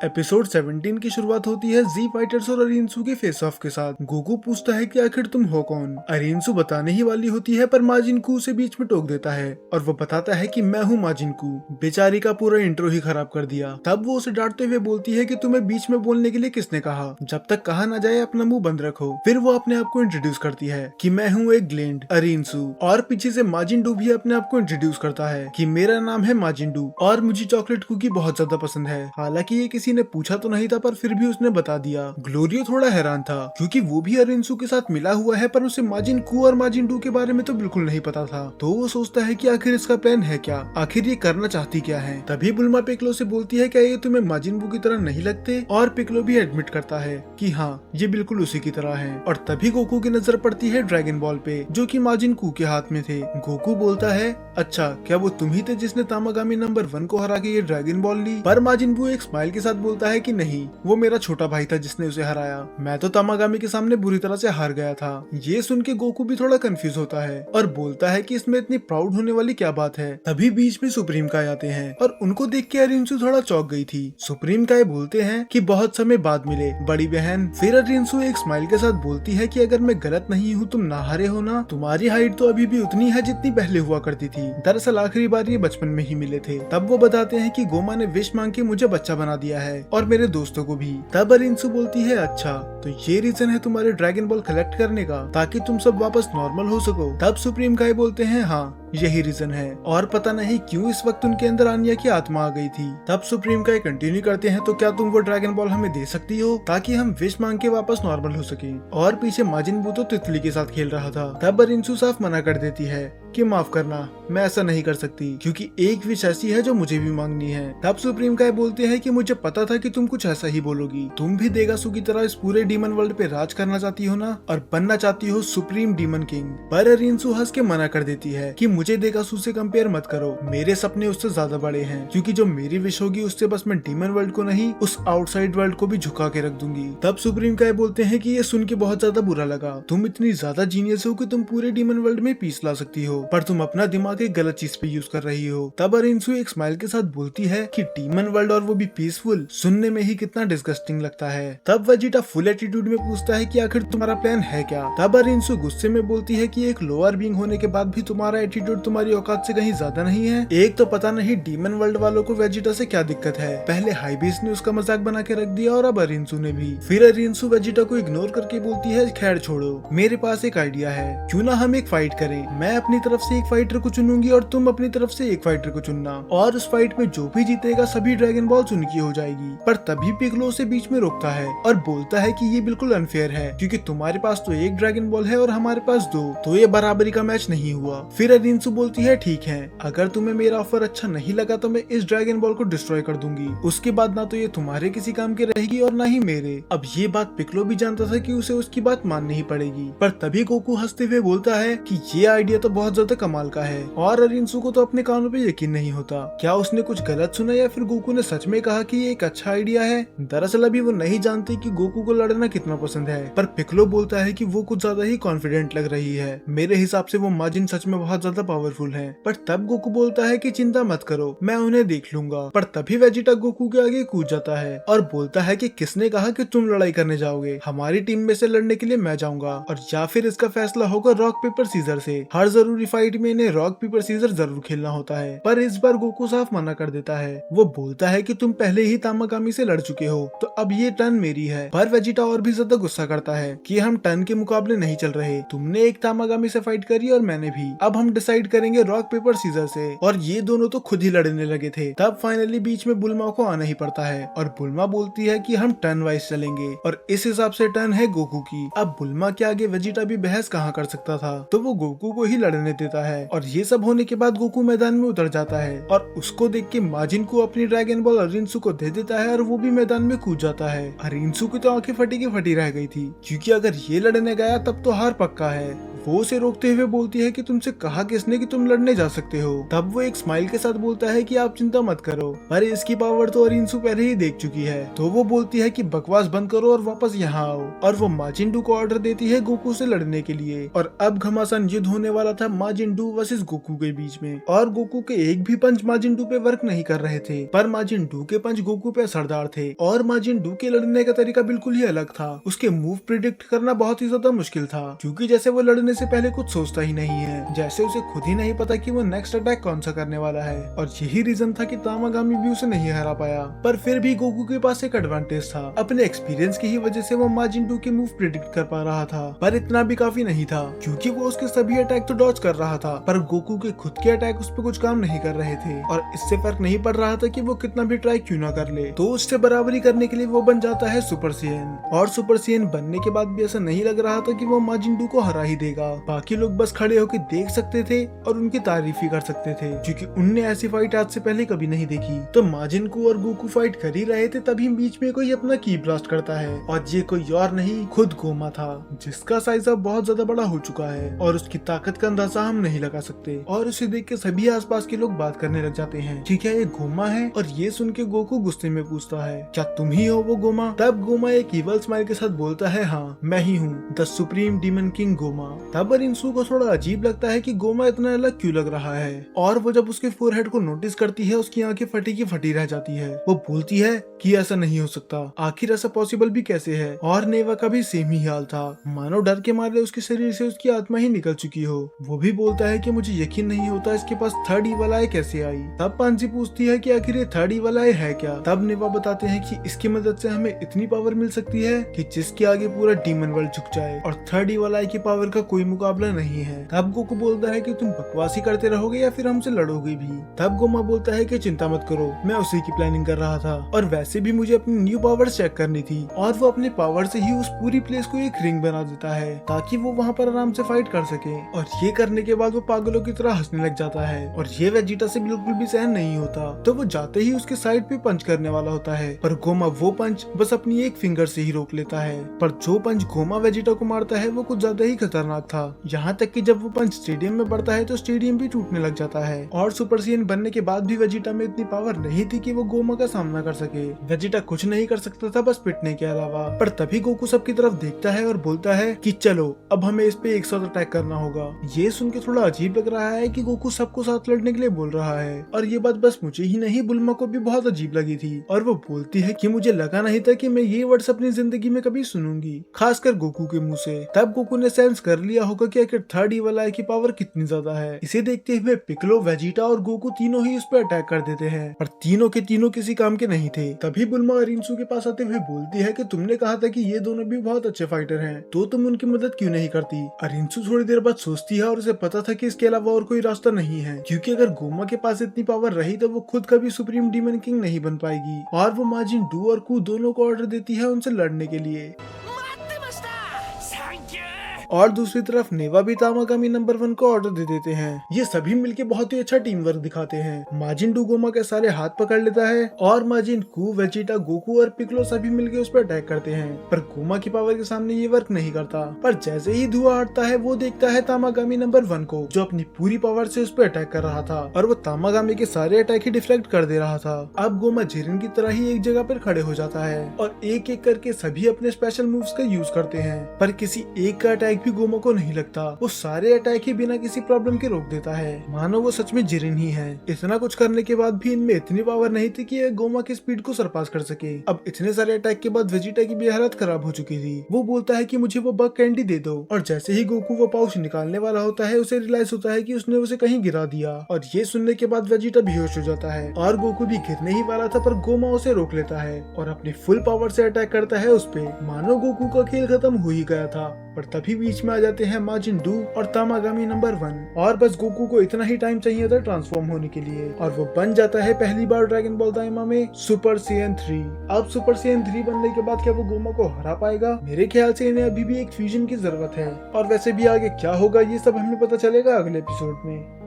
Episode 17 की शुरुआत होती है जी फाइटर्स और अरिनसू के फेस ऑफ के साथ। गोकू पूछता है कि आखिर तुम हो कौन। अरिनसू बताने ही वाली होती है पर माजिनकू उसे बीच में टोक देता है और वो बताता है कि मैं हूँ माजिनकू। बेचारी का पूरा इंट्रो ही खराब कर दिया। तब वो उसे डांटते हुए बोलती है कि तुम्हें बीच में बोलने के लिए किसने कहा, जब तक कहा ना जाए अपना मुंह बंद रखो। फिर वो अपने आप को इंट्रोड्यूस करती है कि मैं हूँ एक ग्लेंड अरिनसू, और पीछे से माजिनडू भी अपने आप को इंट्रोड्यूस करता है कि मेरा नाम है माजिनडू और मुझे चॉकलेट कुकी बहुत ज्यादा पसंद है। हालांकि ये किसी ने पूछा तो नहीं था पर फिर भी उसने बता दिया। ग्लोरियो थोड़ा हैरान था क्योंकि वो भी अरिनसू के साथ मिला हुआ है पर उसे माजिनकू और माजिनडू के बारे में तो बिल्कुल नहीं पता था। तो वो सोचता है कि आखिर इसका प्लान है क्या, आखिर ये करना चाहती क्या है। तभी बुल्मा पिकलो से बोलती है क्या ये तुम्हें माजिनबू की तरह नहीं लगते, और पिकलो भी एडमिट करता है कि हाँ ये बिल्कुल उसी की तरह है। और तभी गोकू की नजर पड़ती है ड्रैगन बॉल पे जो कि माजिनकू के हाथ में थे। गोकू बोलता है अच्छा क्या वो तुम ही थे जिसने तामागामी नंबर 1 को हरा के ये ड्रैगन बॉल ली। पर माजिनबू एक स्माइल के साथ बोलता है कि नहीं, वो मेरा छोटा भाई था जिसने उसे हराया, मैं तो तामागामी के सामने बुरी तरह से हार गया था। ये सुन के गोकू भी थोड़ा कंफ्यूज होता है और बोलता है कि इसमें इतनी प्राउड होने वाली क्या बात है। तभी बीच में सुप्रीम काय आते हैं और उनको देख के अरिनसू थोड़ा चौंक गई थी। सुप्रीम काय बोलते हैं कि बहुत समय बाद मिले बड़ी बहन। फिर अरिनसू एक स्माइल के साथ बोलती है कि अगर मैं गलत नहीं हूँ तुम ना हारे हो ना, तुम्हारी हाइट तो अभी भी उतनी है जितनी पहले हुआ करती थी। दरअसल आखिरी बार ये बचपन में ही मिले थे। तब वो बताते हैं कि गोमा ने विश मांग के मुझे बच्चा बना दिया है और मेरे दोस्तों को भी। तब अरिनसू बोलती है अच्छा तो ये रीजन है तुम्हारे ड्रैगन बॉल कलेक्ट करने का ताकि तुम सब वापस नॉर्मल हो सको। तब सुप्रीम काय बोलते हैं हाँ यही रीजन है, और पता नहीं क्यों इस वक्त उनके अंदर आनिया की आत्मा आ गई थी। तब सुप्रीम काय कंटिन्यू करते हैं तो क्या तुम वो ड्रैगन बॉल हमें दे सकती हो ताकि हम विश मांग के वापस नॉर्मल हो सके। और पीछे माजिनबू तो तितली के साथ खेल रहा था। तब अरिनसू साफ मना कर देती है कि माफ करना मैं ऐसा नहीं कर सकती क्योंकि एक विश ऐसी है जो मुझे भी मांगनी है। तब सुप्रीम काय बोलते हैं कि मुझे पता था कि तुम कुछ ऐसा ही बोलोगी, तुम भी देगासू की तरह इस पूरे डीमन वर्ल्ड पे राज करना चाहती हो ना, और बनना चाहती हो सुप्रीम डीमन किंग। पर अरिनसू हंस के मना कर देती है कि मुझे देगासू से कंपेयर मत करो, मेरे सपने उससे ज्यादा बड़े हैं, क्योंकि जो मेरी विश होगी उससे बस मैं डीमन वर्ल्ड को नहीं उस आउटसाइड वर्ल्ड को भी झुका के रख दूंगी। तब सुप्रीम काय बोलते हैं कि ये सुन के बहुत ज्यादा बुरा लगा, तुम इतनी ज्यादा जीनियस हो कि तुम पूरे डीमन वर्ल्ड में पीस ला सकती हो पर तुम अपना दिमाग एक गलत चीज पे यूज कर रही हो। तब अरिनसू एक स्माइल के साथ बोलती है कि डीमन वर्ल्ड और वो भी पीसफुल, सुनने में ही कितना डिस्गस्टिंग लगता है। तब वेजिटा फुल एटीट्यूड में पूछता है कि आखिर तुम्हारा प्लान है क्या। तब अरिनसू गुस्से में बोलती है कि एक लोअर बीइंग होने के बाद भी तुम्हारा एटीट्यूड तुम्हारी औकात से कहीं ज्यादा नहीं है। एक तो पता नहीं डीमन वर्ल्ड वालों को वेजिटा से क्या दिक्कत है, पहले हाइबीस ने उसका मजाक बना के रख दिया और अब अरिनसू ने भी। फिर अरिनसू वेजिटा को इग्नोर करके बोलती है खैर छोड़ो, मेरे पास एक आइडिया है, क्यों ना हम एक फाइट करें, मैं अपनी तरफ से एक फाइटर को चुनूंगी और तुम अपनी तरफ से एक फाइटर को चुनना, और उस फाइट में जो भी जीतेगा सभी ड्रैगन बॉल्स उनकी हो जाएगी। पर तभी पिगलो उसे बीच में रोकता है और बोलता है कि ये बिल्कुल अनफेयर है क्योंकि तुम्हारे पास तो एक ड्रैगन बॉल है और हमारे पास 2, तो ये बराबरी का मैच नहीं हुआ। फिर अरिनसू बोलती है ठीक है, अगर तुम्हें मेरा ऑफर अच्छा नहीं लगा तो मैं इस ड्रैगन बॉल को डिस्ट्रॉय कर दूंगी, उसके बाद ना तो ये तुम्हारे किसी काम की रहेगी और ना ही मेरे। अब ये बात पिकलो भी जानता था कि उसे उसकी बात माननी ही पड़ेगी। पर तभी गोकू हंसते हुए बोलता है कि ये आइडिया तो बहुत ज्यादा कमाल का है, और अरिनसू को तो अपने कानों पे यकीन नहीं होता, क्या उसने कुछ गलत सुना या फिर गोकू ने सच में कहा कि ये एक अच्छा आइडिया है। दरअसल अभी वो नहीं जानते कि गोकू को लड़ना कितना पसंद है, पर पिकलो बोलता है कि वो कुछ ज्यादा ही कॉन्फिडेंट लग रही है, मेरे हिसाब से वो माजिन सच में बहुत ज्यादा पावरफुल है। पर तब गोकू बोलता है कि चिंता मत करो, मैं उन्हें देख लूंगा। पर तभी वेजिटा गोकू के आगे कूद जाता है और बोलता है कि किसने कहा कि तुम लड़ाई करने जाओगे, हमारी टीम में से लड़ने के लिए मैं जाऊंगा, और या फिर इसका फैसला होगा रॉक पेपर सीजर से। हर जरूरी फाइट में इन्हें रॉक पेपर सीजर जरूर खेलना होता है। पर इस बार गोकू साफ मना कर देता है, वो बोलता है कि तुम पहले ही तामागामी से लड़ चुके हो तो अब ये टर्न मेरी है। पर वेजिटा और भी ज्यादा गुस्सा करता है कि हम टर्न के मुकाबले नहीं चल रहे, तुमने एक तामागामी से फाइट करी और मैंने भी, अब हम डिसाइड करेंगे रॉक पेपर सीजर से। और ये दोनों तो खुद ही लड़ने लगे थे। तब फाइनली बीच में बुल्मा को आना ही पड़ता है और बुल्मा बोलती है कि हम टर्न वाइज चलेंगे और इस हिसाब से टर्न है गोकू की। अब बुल्मा के आगे वेजिटा भी बहस कहाँ कर सकता था, तो वो गोकू को ही लड़ने देता है। और ये सब होने के बाद गोकू मैदान में उतर जाता है और उसको देख के माजिनकू अपनी ड्रैगन बॉल अरिनसू को दे देता है और वो भी मैदान में कूद जाता है। अरिनसू की तो आंखें फटी की फटी रह गई थी क्योंकि अगर ये लड़ने गया तब तो हार पक्का है। वो उसे रोकते हुए बोलती है कि तुमसे कहा किसने कि तुम लड़ने जा सकते हो। तब वो एक स्माइल के साथ बोलता है कि आप चिंता मत करो, पर इसकी पावर तो अरिंसु पहले ही देख चुकी है। तो वो बोलती है कि बकवास बंद करो और वापस यहाँ आओ, और वो माजिन-डू को ऑर्डर देती है गोकू से लड़ने के लिए। और अब घमासान युद्ध होने वाला था माजिन-डू वर्सेस गोकू के बीच में, और गोकू के एक भी पंच माजिन-डू पे वर्क नहीं कर रहे थे, पर माजिन-डू के पंच गोकू पे असरदार थे। और माजिन-डू के लड़ने का तरीका बिल्कुल ही अलग था। उसके मूव प्रिडिक्ट करना बहुत ही ज्यादा मुश्किल था, क्योंकि जैसे वो लड़ने से पहले कुछ सोचता ही नहीं है, जैसे उसे खुद ही नहीं पता कि वो नेक्स्ट अटैक कौन सा करने वाला है। और यही रीजन था कि तामागामी भी उसे नहीं हरा पाया। पर फिर भी गोकू के पास एक एडवांटेज था, अपने एक्सपीरियंस की ही वजह से वो माजिन-डू के मूव प्रिडिक्ट कर पा रहा था। पर इतना भी काफी नहीं था, क्योंकि वो उसके सभी अटैक तो डॉज कर रहा था, पर गोकू के खुद के अटैक उस पर कुछ काम नहीं कर रहे थे। और इससे फर्क नहीं पड़ रहा था कि वो कितना भी ट्राई क्यों ना कर ले। तो उससे बराबरी करने के लिए वो बन जाता है सुपर सैयन। और सुपर सैयन बनने के बाद भी ऐसा नहीं लग रहा था कि वो माजिन-डू को हरा ही देगा। बाकी लोग बस खड़े होकर देख सकते थे और उनकी तारीफ ही कर सकते थे, क्योंकि उनने ऐसी फाइट आज से पहले कभी नहीं देखी। तो माजिन-डू और गोकू फाइट कर ही रहे थे, तभी बीच में कोई अपना की ब्लास्ट करता है, और ये कोई और नहीं खुद गोमा था, जिसका साइज अब बहुत ज्यादा बड़ा हो चुका है और उसकी ताकत का अंदाजा हम नहीं लगा सकते। और उसे देख के सभी आसपास के लोग बात करने लग जाते हैं कि क्या ये गोमा है। और ये सुन के गोकू गुस्से में पूछता है, क्या तुम ही हो वो गोमा? तब गोमा एक इवल स्माइल के साथ बोलता है, हाँ मैं ही हूँ, the supreme demon king Goma. तब अरिंसु को थोड़ा अजीब लगता है कि गोमा इतना अलग क्यों लग रहा है। और वो जब उसके फोरहेड को नोटिस करती है, उसकी आंखें फटी की फटी रह जाती है। वो बोलती है कि ऐसा नहीं हो सकता, आखिर ऐसा पॉसिबल भी कैसे है। और नेवा का भी सेम ही हाल था, मानो डर के मारे उसके शरीर से उसकी आत्मा ही निकल चुकी हो। वो भी बोलता है कि मुझे यकीन नहीं होता इसके पास थर्ड ईवल आई कैसे आई। तब पांजी पूछती है कि आखिर ये थर्ड ईवल आई है क्या। तब नेवा बताते हैं कि इसकी मदद से हमें इतनी पावर मिल सकती है कि जिसके आगे पूरा डीमन वर्ल्ड झुक जाए, और थर्ड ईवल आई की पावर का कोई मुकाबला नहीं है। तब गोकू बोलता है कि तुम बकवासी करते रहोगे या फिर हमसे लड़ोगे भी। तब गोमा बोलता है कि चिंता मत करो, मैं उसी की प्लानिंग कर रहा था, और वैसे भी मुझे अपनी न्यू पावर चेक करनी थी। और वो अपने पावर से ही उस पूरी प्लेस को एक रिंग बना देता है, ताकि वो वहाँ पर आराम से फाइट कर सके। और ये करने के बाद वो पागलों की तरह हंसने लग जाता है, और ये वेजिटा से बिल्कुल भी सहन नहीं होता। तो वो जाते ही उसके साइड पे पंच करने वाला होता है, पर गोमा वो पंच बस अपनी एक फिंगर से ही रोक लेता है। पर जो पंच गोमा वेजिटा को मारता है वो कुछ ज्यादा ही खतरनाक था, यहाँ तक कि जब वो पंच स्टेडियम में बढ़ता है तो स्टेडियम भी टूटने लग जाता है। और सुपर सैयन बनने के बाद भी वेजिटा में इतनी पावर नहीं थी कि वो गोमा का सामना कर सके। वेजिटा कुछ नहीं कर सकता था बस पिटने के अलावा। पर तभी गोकू सबकी तरफ देखता है और बोलता है कि चलो अब हमें इस पे एक साथ अटैक करना होगा। ये सुन के थोड़ा अजीब लग रहा है कि गोकू सबको साथ लड़ने के लिए बोल रहा है, और ये बात बस मुझे ही नहीं बुल्मा को भी बहुत अजीब लगी थी। और वो बोलती है कि मुझे लगा नहीं था कि मैं ये वर्ड्स अपनी जिंदगी में कभी सुनूंगी, खासकर गोकू के मुंह से। तब गोकू ने सेंस कर लिया होगा कि आखिर थर्ड ईवल आई की पावर कितनी ज्यादा है। इसे देखते हुए पिक्लो, वेजिटा और गोकू तीनों ही उस पर अटैक कर देते हैं, पर तीनों के तीनों किसी काम के नहीं थे। तभी बुल्मा अरिंसु के पास आते हुए बोलती है कि तुमने कहा था कि ये दोनों भी बहुत अच्छे फाइटर हैं, तो तुम उनकी मदद क्यों नहीं करती। अरिंसु थोड़ी देर बाद सोचती है और उसे पता था कि इसके अलावा और कोई रास्ता नहीं है, क्योंकि अगर गोमा के पास इतनी पावर रही तो वो खुद कभी सुप्रीम डीमन किंग नहीं बन पाएगी। और वो माजिन-डू और कू दोनों को ऑर्डर देती है उनसे लड़ने के लिए। और दूसरी तरफ नेवा भी तामागामी नंबर 1 को ऑर्डर दे देते हैं। ये सभी मिलके बहुत ही अच्छा टीम वर्क दिखाते हैं। माजिन-डू गोमा के सारे हाथ पकड़ लेता है, और माजिन-कू, वेजिटा, गोकू और पिक्लो सभी मिलके उस पर अटैक करते हैं, पर गोमा की पावर के सामने ये वर्क नहीं करता। पर जैसे ही धुआं हटता है वो देखता है तामागामी नंबर 1 को, जो अपनी पूरी पावर से उस पर अटैक कर रहा था, और वो तामागामी के सारे अटैक ही डिफ्लेक्ट कर दे रहा था। अब गोमा जिरिन की तरह ही एक जगह पर खड़े हो जाता है, और एक एक करके सभी अपने स्पेशल मूव्स का यूज करते हैं, पर किसी एक का अटैक भी गोमा को नहीं लगता। वो सारे अटैक ही बिना किसी प्रॉब्लम के रोक देता है, मानो वो सच में जिरिन ही है। इतना कुछ करने के बाद भी इनमें इतनी पावर नहीं थी कि ये गोमा की स्पीड को सरपास कर सके। अब इतने सारे अटैक के बाद वेजिटा की भी हालत खराब हो चुकी थी। वो बोलता है कि मुझे वो बग कैंडी दे दो, और जैसे ही गोकू वो पाउच निकालने वाला होता है उसे रियलाइज होता है कि उसने उसे कहीं गिरा दिया, और ये सुनने के बाद वेजिटा बेहोश हो जाता है। और गोकू भी गिरने ही वाला था, पर गोमा उसे रोक लेता है और अपनी फुल पावर से अटैक करता है उस पे, मानो गोकू का खेल खत्म हो ही गया था। पर तभी बीच में आ जाते हैं माजिन-डू और तामागामी नंबर 1, और बस गोकू को इतना ही टाइम चाहिए था ट्रांसफॉर्म होने के लिए, और वो बन जाता है पहली बार ड्रैगन बॉल दाइमा में सुपर सैयन 3। अब सुपर सैयन 3 बनने के बाद क्या वो गोमा को हरा पाएगा? मेरे ख्याल से इन्हें अभी भी एक फ्यूजन की जरूरत है, और वैसे भी आगे क्या होगा ये सब हमें पता चलेगा अगले एपिसोड में।